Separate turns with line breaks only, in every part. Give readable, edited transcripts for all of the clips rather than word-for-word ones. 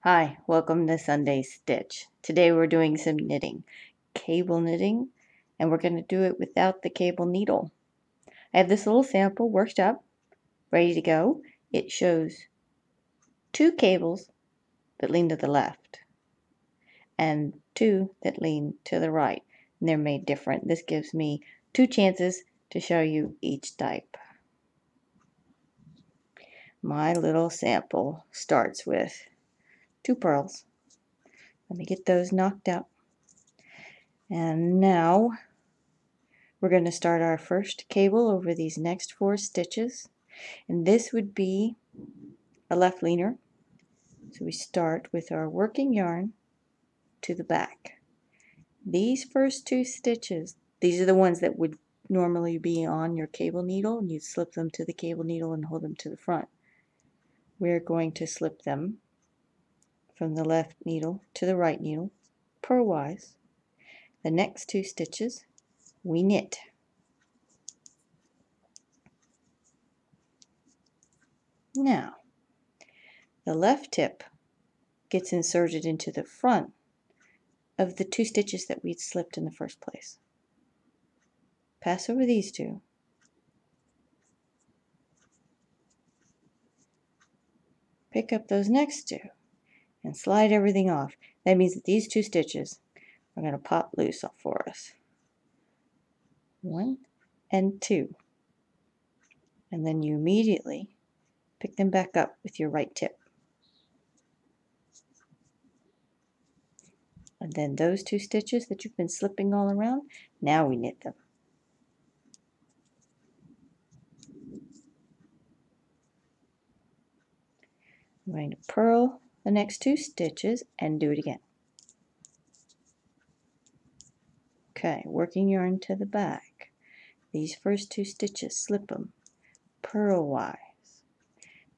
Hi, welcome to Sunday Stitch. Today we're doing some knitting, cable knitting, and we're going to do it without the cable needle. I have this little sample worked up, ready to go. It shows two cables that lean to the left and two that lean to the right, and they're made different. This gives me two chances to show you each type. My little sample starts with two purls. Let me get those knocked out. And now we're going to start our first cable over these next 4 stitches, and this would be a left leaner. So we start with our working yarn to the back. These first 2 stitches, these are the ones that would normally be on your cable needle, and you'd slip them to the cable needle and hold them to the front. We're going to slip them from the left needle to the right needle, purlwise. The next 2 stitches we knit. Now, the left tip gets inserted into the front of the 2 stitches that we'd slipped in the first place. Pass over these 2. Pick up those next 2 and slide everything off. That means that these 2 stitches are going to pop loose for us. 1 and 2. And then you immediately pick them back up with your right tip. And then those 2 stitches that you've been slipping all around, now we knit them. I'm going to purl the next 2 stitches and do it again. Okay, working yarn to the back. These first 2 stitches, slip them purlwise.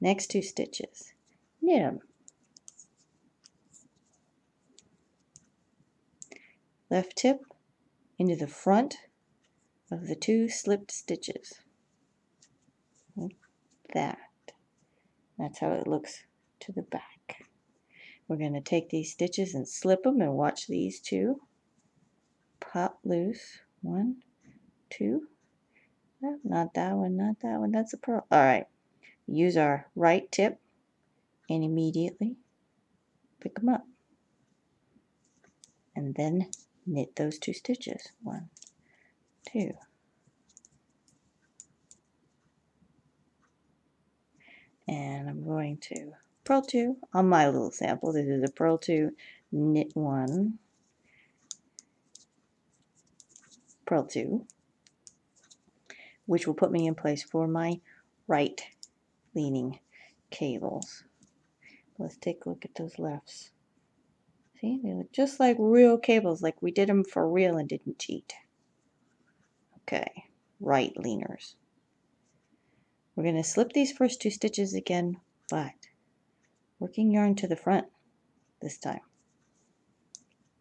Next 2 stitches, knit them. Left tip into the front of the 2 slipped stitches. Like that. That's how it looks to the back. We're going to take these stitches and slip them and watch these 2 pop loose. 1, 2. No, not that one, not that one. That's a purl. All right. Use our right tip and immediately pick them up. And then knit those 2 stitches. 1, 2. And I'm going to purl 2 on my little sample. This is a purl 2, knit 1, purl 2, which will put me in place for my right leaning cables. Let's take a look at those lefts. See, they look just like real cables, like we did them for real and didn't cheat. Okay, right leaners. We're going to slip these first 2 stitches again, but working yarn to the front this time.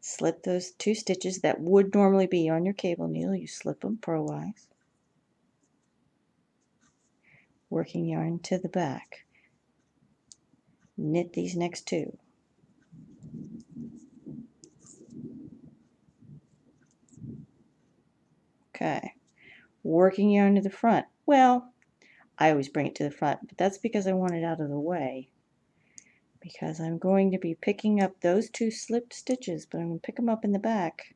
Slip those 2 stitches that would normally be on your cable needle. You slip them purlwise. Working yarn to the back. Knit these next 2. Okay. Working yarn to the front. Well, I always bring it to the front, but that's because I want it out of the way. Because I'm going to be picking up those 2 slipped stitches, but I'm going to pick them up in the back,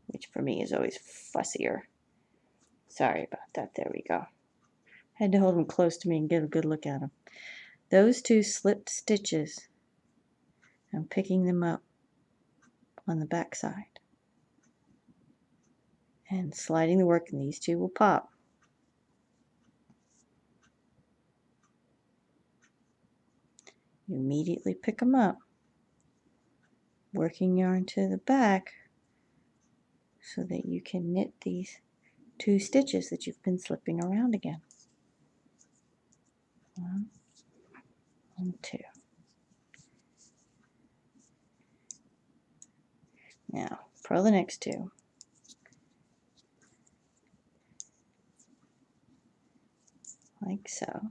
which for me is always fussier. Sorry about that. There we go. Had to hold them close to me and get a good look at them. Those 2 slipped stitches, I'm picking them up on the back side and sliding the work, and these 2 will pop. You immediately pick them up, working yarn to the back so that you can knit these 2 stitches that you've been slipping around again. 1 and 2. Now, purl the next 2. Like so.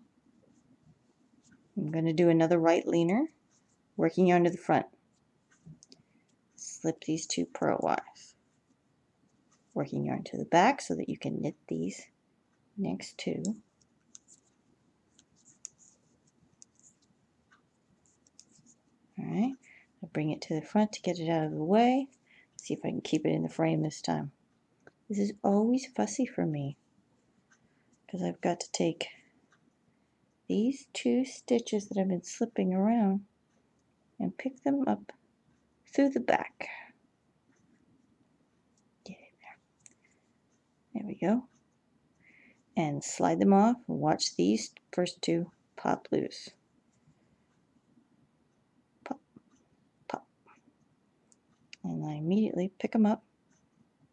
I'm going to do another right leaner, working yarn to the front. Slip these 2 purl wires. Working yarn to the back so that you can knit these next 2. Alright, I'll bring it to the front to get it out of the way. See if I can keep it in the frame this time. This is always fussy for me because I've got to take these 2 stitches that I've been slipping around and pick them up through the back. Get in there. There we go. And slide them off and watch these first 2 pop loose. Pop, pop. And I immediately pick them up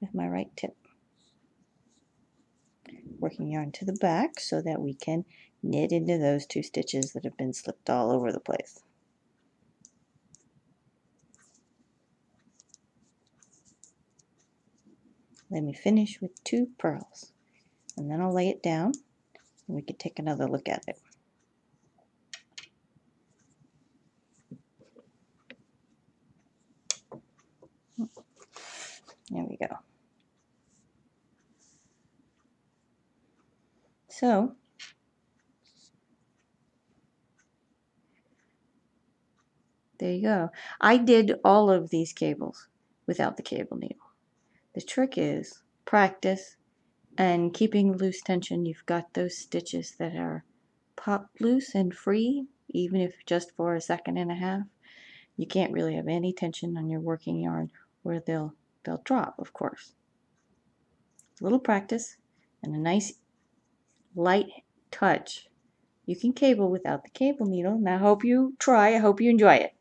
with my right tip. Working yarn to the back so that we can knit into those 2 stitches that have been slipped all over the place. Let me finish with 2 purls, and then I'll lay it down and we can take another look at it. There we go. So there you go. I did all of these cables without the cable needle. The trick is practice and keeping loose tension. You've got those stitches that are popped loose and free, even if just for a second and a half. You can't really have any tension on your working yarn where they'll drop, of course. A little practice and a nice light touch. You can cable without the cable needle. Now I hope you try. I hope you enjoy it.